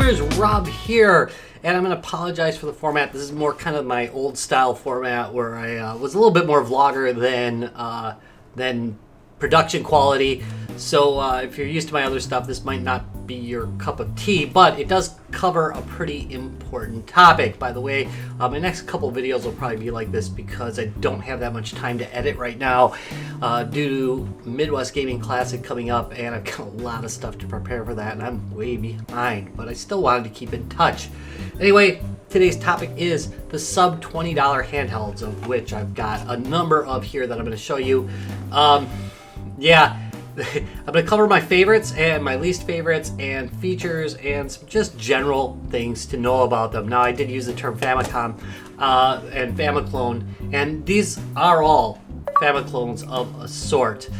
gamers, Rob here, and I'm going to apologize for the format. This is more kind of my old style format where I was a little bit more vlogger than production quality. So if you're used to my other stuff, this might not be your cup of tea, but it does cover a pretty important topic. By the way, my next couple videos will probably be like this because I don't have that much time to edit right now due to Midwest Gaming Classic coming up, and I've got a lot of stuff to prepare for that, and I'm way behind, but I still wanted to keep in touch. Anyway, today's topic is the sub $20 handhelds, of which I've got a number of here that I'm going to show you. Yeah, I'm going to cover my favorites and my least favorites and features and some just general things to know about them. Now, I did use the term Famicom and Famiclone, and these are all Famiclones of a sort.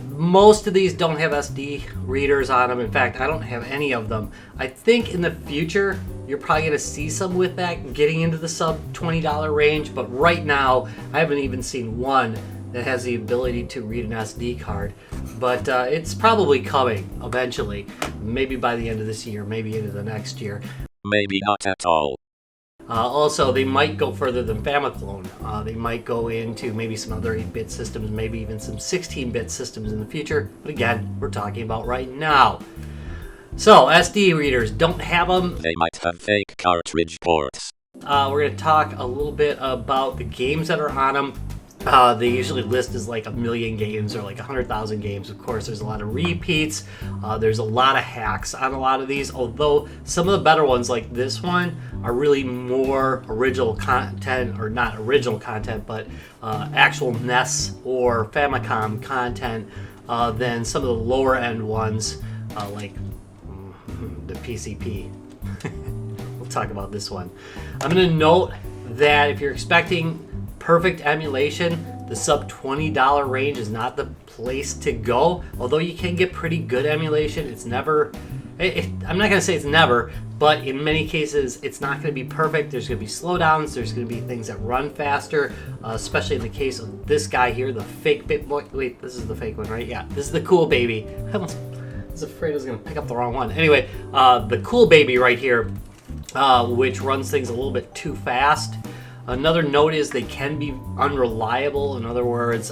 Most of these don't have SD readers on them. In fact, I don't have any of them. I think in the future, you're probably going to see some with that getting into the sub $20 range, but right now, I haven't even seen one that has the ability to read an SD card, but it's probably coming eventually, maybe by the end of this year, maybe into the next year. Maybe not at all. Also, they might go further than Famiclone. They might go into maybe some other 8-bit systems, maybe even some 16-bit systems in the future, but again, we're talking about right now. So, SD readers, don't have them. They might have fake cartridge ports. We're going to talk a little bit about the games that are on them. They usually list as like 1 million games or like 100,000 games. Of course, there's a lot of repeats. There's a lot of hacks on a lot of these, although some of the better ones like this one are really more original content, or not original content, but actual NES or Famicom content than some of the lower end ones like the PCP. We'll talk about this one. I'm going to note that if you're expecting perfect emulation, the sub $20 range is not the place to go. Although you can get pretty good emulation, it's never, I'm not going to say it's never, but in many cases it's not going to be perfect. There's going to be slowdowns, there's going to be things that run faster, especially in the case of this guy here, the fake bit boy. Wait, this is the fake one, right? Yeah, this is the cool baby. I was afraid I was going to pick up the wrong one. Anyway, the cool baby right here, which runs things a little bit too fast. Another note is they can be unreliable. In other words,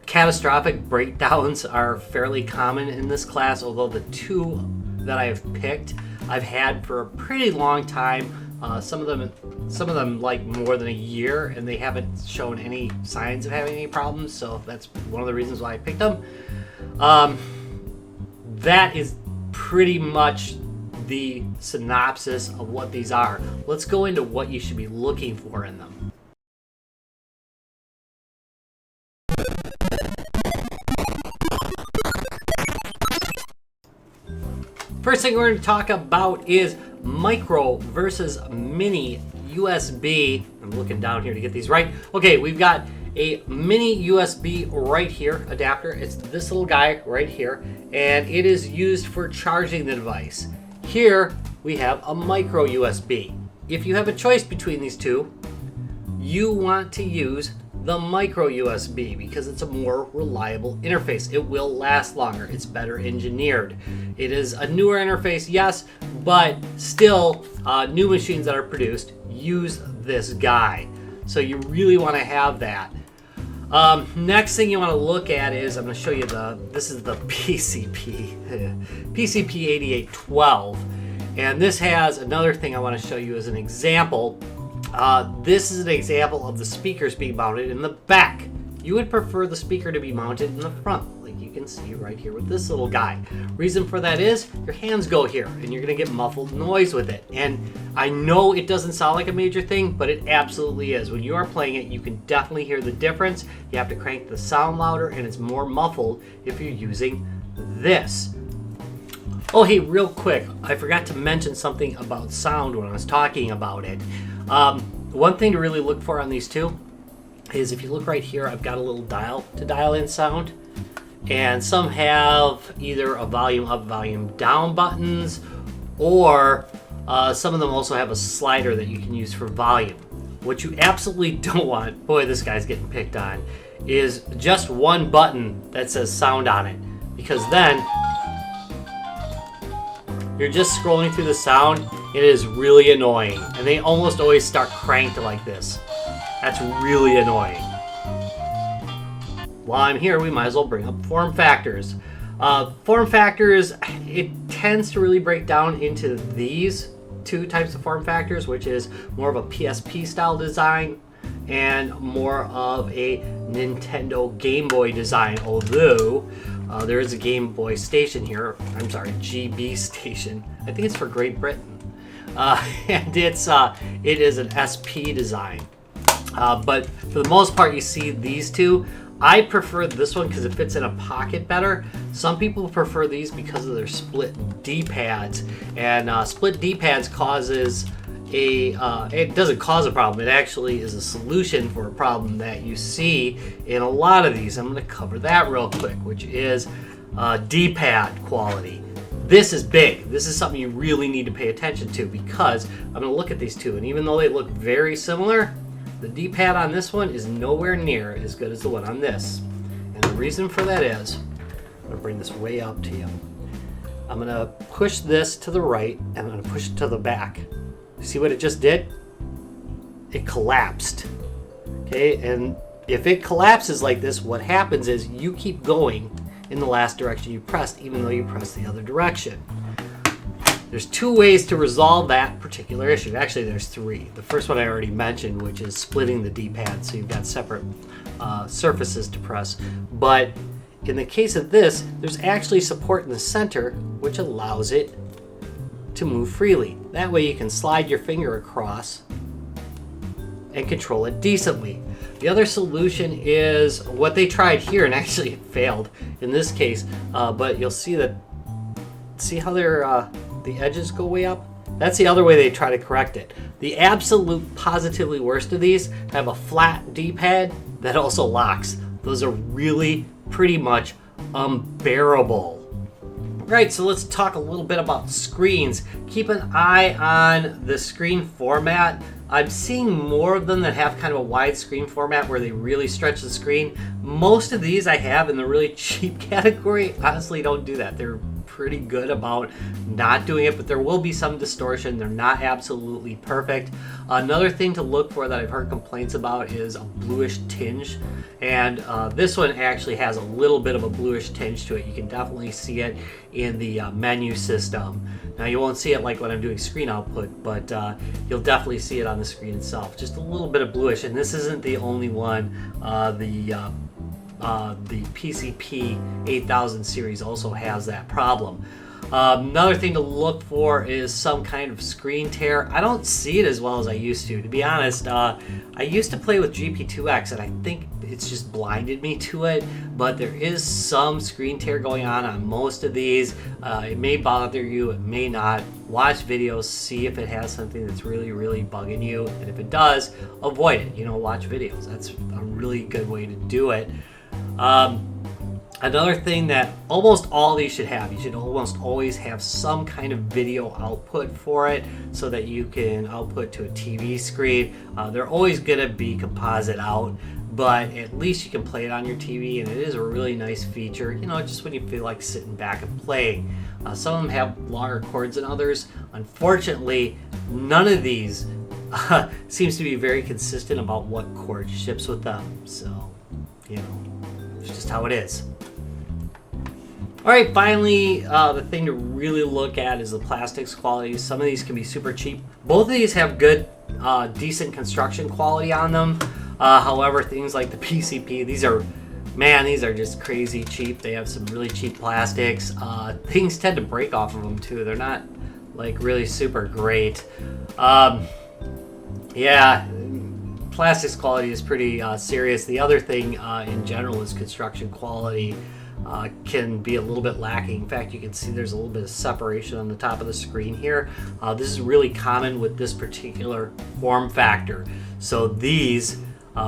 catastrophic breakdowns are fairly common in this class, although the two that I have picked I've had for a pretty long time. Some of them like more than a year, and they haven't shown any signs of having any problems, so that's one of the reasons why I picked them. That is pretty much the synopsis of what these are. Let's go into what you should be looking for in them. First thing we're going to talk about is micro versus mini USB. I'm looking down here to get these right. Okay, we've got a mini USB right here, adapter. It's this little guy right here, and it is used for charging the device. Here we have a micro USB. If you have a choice between these two, you want to use the micro USB because it's a more reliable interface. It will last longer. It's better engineered. It is a newer interface, yes, but still new machines that are produced use this guy. So you really want to have that. Next thing you want to look at is, I'm going to show you this is the PCP8812, and this has another thing I want to show you as an example. This is an example of the speakers being mounted in the back. You would prefer the speaker to be mounted in the front, like you can see right here with this little guy. Reason for that is your hands go here and you're going to get muffled noise with it. And I know it doesn't sound like a major thing, but it absolutely is. When you are playing it, you can definitely hear the difference. You have to crank the sound louder, and it's more muffled if you're using this. Oh, hey, real quick, I forgot to mention something about sound when I was talking about it. One thing to really look for on these two is if you look right here, I've got a little dial to dial in sound, and some have either a volume up, volume down buttons, or some of them also have a slider that you can use for volume. What you absolutely don't want, boy, this guy's getting picked on, is just one button that says sound on it, because then you're just scrolling through the sound, it is really annoying. And they almost always start cranked like this. That's really annoying. While I'm here, we might as well bring up form factors. Form factors, it tends to really break down into these two types of form factors, which is more of a PSP style design and more of a Nintendo Game Boy design, although there is a Game Boy station here. I'm sorry, GB station. I think it's for Great Britain. And it is an SP design. But for the most part, you see these two. I prefer this one because it fits in a pocket better. Some people prefer these because of their split D-pads. And split D-pads causes it doesn't cause a problem. It actually is a solution for a problem that you see in a lot of these. I'm going to cover that real quick, which is D-pad quality. This is big. This is something you really need to pay attention to because I'm going to look at these two. And even though they look very similar, the D-pad on this one is nowhere near as good as the one on this. And the reason for that is, I'm going to bring this way up to you. I'm going to push this to the right, and I'm going to push it to the back. See what it just did? It collapsed. Okay, and if it collapses like this, what happens is you keep going in the last direction you pressed, even though you pressed the other direction. There's two ways to resolve that particular issue. Actually, there's three. The first one I already mentioned, which is splitting the D-pad, so you've got separate surfaces to press. But in the case of this, there's actually support in the center, which allows it to move freely. That way you can slide your finger across and control it decently. The other solution is what they tried here, and actually it failed in this case, but you'll see that, see how the edges go way up? That's the other way they try to correct it. The absolute positively worst of these have a flat D-pad that also locks. Those are really pretty much unbearable. Right, so let's talk a little bit about screens. Keep an eye on the screen format. I'm seeing more of them that have kind of a wide screen format where they really stretch the screen. Most of these I have in the really cheap category honestly don't do that. They're pretty good about not doing it, but there will be some distortion. They're not absolutely perfect. Another thing to look for that I've heard complaints about is a bluish tinge, and this one actually has a little bit of a bluish tinge to it. You can definitely see it in the menu system. Now you won't see it like when I'm doing screen output, but you'll definitely see it on the screen itself. Just a little bit of bluish, and this isn't the only one. The PCP 8000 series also has that problem. Another thing to look for is some kind of screen tear. I don't see it as well as I used to be honest. I used to play with GP2X, and I think it's just blinded me to it, but there is some screen tear going on most of these. It may bother you, it may not. Watch videos, see if it has something that's really, really bugging you, and if it does, avoid it. Watch videos. That's a really good way to do it. Another thing that almost all these should have, you should almost always have some kind of video output for it so that you can output to a TV screen. They're always going to be composite out, but at least you can play it on your TV, and it is a really nice feature, just when you feel like sitting back and playing. Some of them have longer cords than others. Unfortunately, none of these seems to be very consistent about what cord ships with them, so, it's just how it is. All right, finally, the thing to really look at is the plastics quality. Some of these can be super cheap. Both of these have good, decent construction quality on them. However, things like the PCP, these are just crazy cheap. They have some really cheap plastics. Things tend to break off of them too. They're not like really super great. Plastics quality is pretty serious. The other thing in general is construction quality can be a little bit lacking. In fact, you can see there's a little bit of separation on the top of the screen here. This is really common with this particular form factor. So these,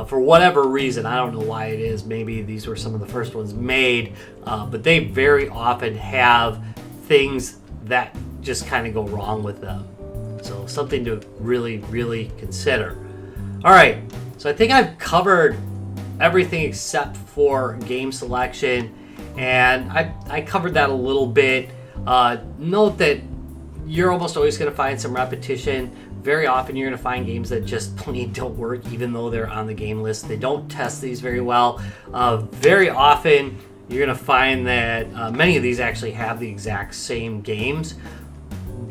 for whatever reason, I don't know why it is, maybe these were some of the first ones made, but they very often have things that just kind of go wrong with them. So something to really, really consider. All right, so I think I've covered everything except for game selection, and I covered that a little bit. Note that you're almost always going to find some repetition. Very often you're going to find games that just plain don't work even though they're on the game list. They don't test these very well. Very often you're going to find that many of these actually have the exact same games.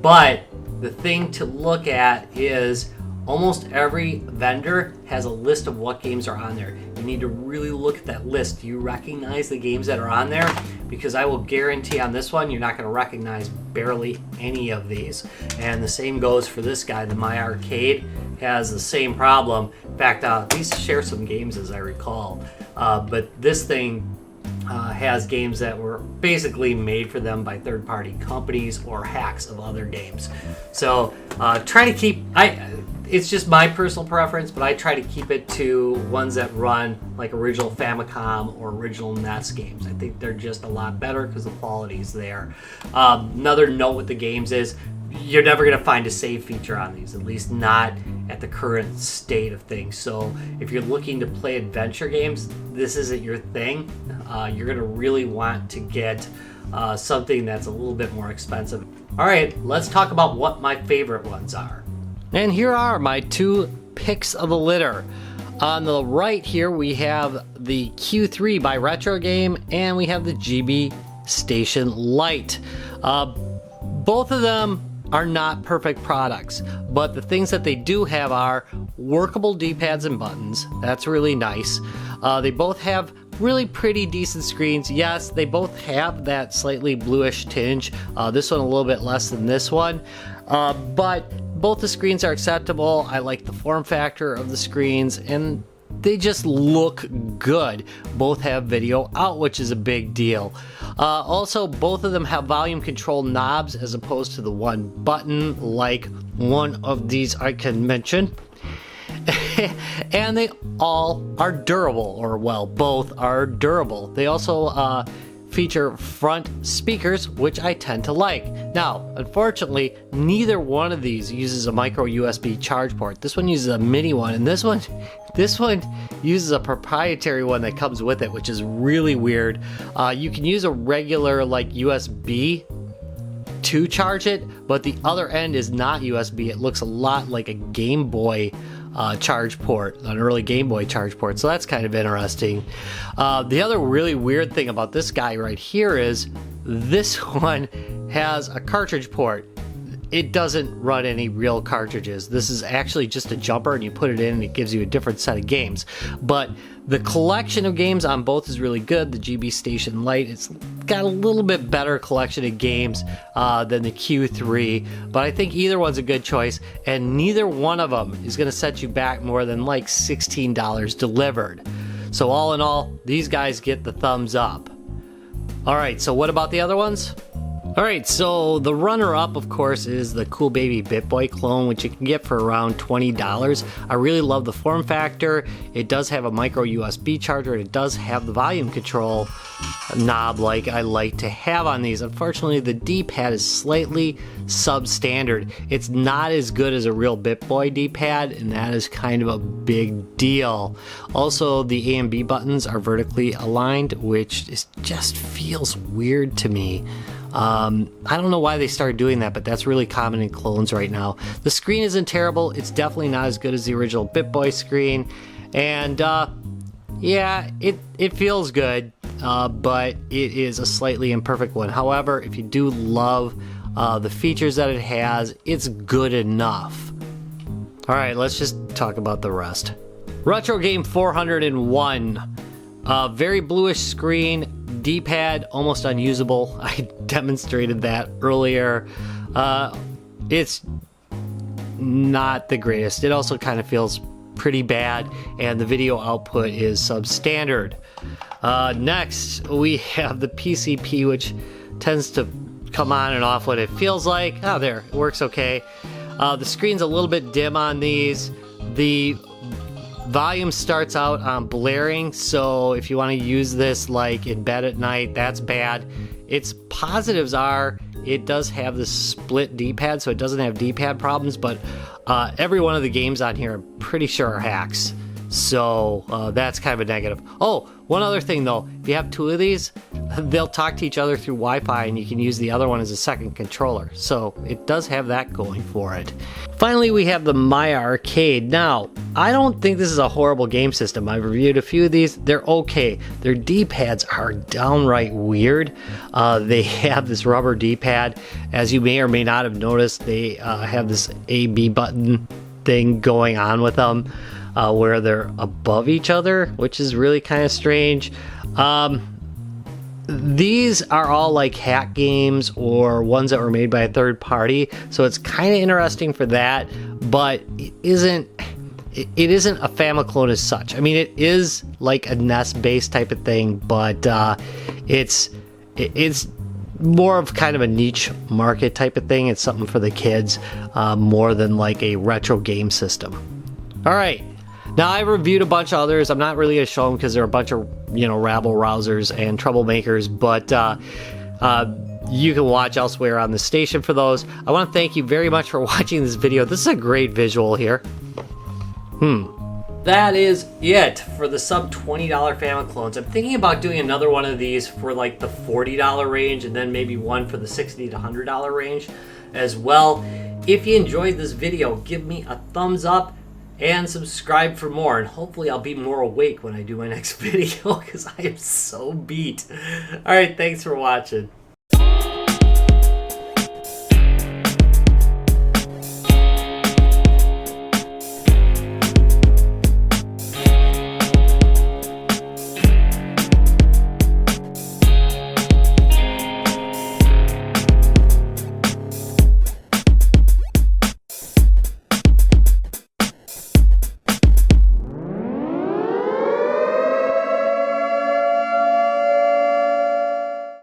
But the thing to look at is almost every vendor has a list of what games are on there. You need to really look at that list. Do you recognize the games that are on there? Because I will guarantee on this one, you're not going to recognize barely any of these. And the same goes for this guy. The My Arcade has the same problem. In fact, these share some games as I recall. But this thing has games that were basically made for them by third-party companies or hacks of other games. So try to keep... It's just my personal preference, but I try to keep it to ones that run like original Famicom or original NES games. I think they're just a lot better because the quality's there. Another note with the games is you're never going to find a save feature on these, at least not at the current state of things. So if you're looking to play adventure games, this isn't your thing. You're going to really want to get something that's a little bit more expensive. All right, let's talk about what my favorite ones are. And here are my two picks of the litter. On the right here, we have the Q3 by Retro Game, and we have the GB Station Lite. Both of them are not perfect products, but the things that they do have are workable D-pads and buttons. That's really nice. They both have really pretty decent screens. Yes, they both have that slightly bluish tinge. This one a little bit less than this one, but both the screens are acceptable. I like the form factor of the screens, and they just look good. Both have video out, which is a big deal. Also, both of them have volume control knobs as opposed to the one button like one of these I can mention. And they all are durable, or well, both are durable. They also feature front speakers, which I tend to like. Now, unfortunately, neither one of these uses a micro USB charge port. This one uses a mini one, and this one uses a proprietary one that comes with it, which is really weird. You can use a regular like USB to charge it, but the other end is not USB. It looks a lot like a Game Boy charge port, an early Game Boy charge port, so that's kind of interesting. The other really weird thing about this guy right here is this one has a cartridge port. It doesn't run any real cartridges. This is actually just a jumper, and you put it in and it gives you a different set of games. But the collection of games on both is really good. The GB Station Lite, it's got a little bit better collection of games than the Q3, but I think either one's a good choice, and neither one of them is going to set you back more than like $16 delivered. So all in all, these guys get the thumbs up. All right, so what about the other ones? Alright, so the runner-up, of course, is the Cool Baby BitBoy clone, which you can get for around $20. I really love the form factor. It does have a micro USB charger, and it does have the volume control knob like I like to have on these. Unfortunately, the D-pad is slightly substandard. It's not as good as a real BitBoy D-pad, and that is kind of a big deal. Also, the A and B buttons are vertically aligned, which just feels weird to me. I don't know why they started doing that, but that's really common in clones right now. The screen isn't terrible. It's definitely not as good as the original BitBoy screen. And yeah, it feels good, but it is a slightly imperfect one. However, if you do love the features that it has, it's good enough. All right, let's just talk about the rest. Retro Game 401. Very bluish screen. D-pad almost unusable. I demonstrated that earlier. It's not the greatest. It also kind of feels pretty bad, and the video output is substandard. Next, we have the PCP, which tends to come on and off what it feels like. Oh, there, it works okay. The screen's a little bit dim on these. The volume starts out on blaring, so if you want to use this like in bed at night, that's bad. Its positives are it does have the split D-pad, so it doesn't have D-pad problems, but every one of the games on here I'm pretty sure are hacks. So that's kind of a negative. Oh, one other thing though, if you have two of these, they'll talk to each other through Wi-Fi and you can use the other one as a second controller. So it does have that going for it. Finally, we have the My Arcade. Now, I don't think this is a horrible game system. I've reviewed a few of these. They're okay. Their D-pads are downright weird. They have this rubber D-pad. As you may or may not have noticed, they have this A-B button thing going on with them. Where they're above each other, which is really kind of strange. These are all like hack games or ones that were made by a third party, so it's kind of interesting for that, but it isn't a Famiclone as such. I mean, it is like a NES-based type of thing, but it's more of kind of a niche market type of thing. It's something for the kids more than like a retro game system. All right. Now, I reviewed a bunch of others. I'm not really going to show them because they're a bunch of, rabble-rousers and troublemakers, but you can watch elsewhere on the station for those. I want to thank you very much for watching this video. This is a great visual here. That is it for the sub $20 Famiclones. I'm thinking about doing another one of these for like the $40 range and then maybe one for the $60 to $100 range as well. If you enjoyed this video, give me a thumbs up and subscribe for more, and hopefully I'll be more awake when I do my next video because I am so beat. Alright, thanks for watching.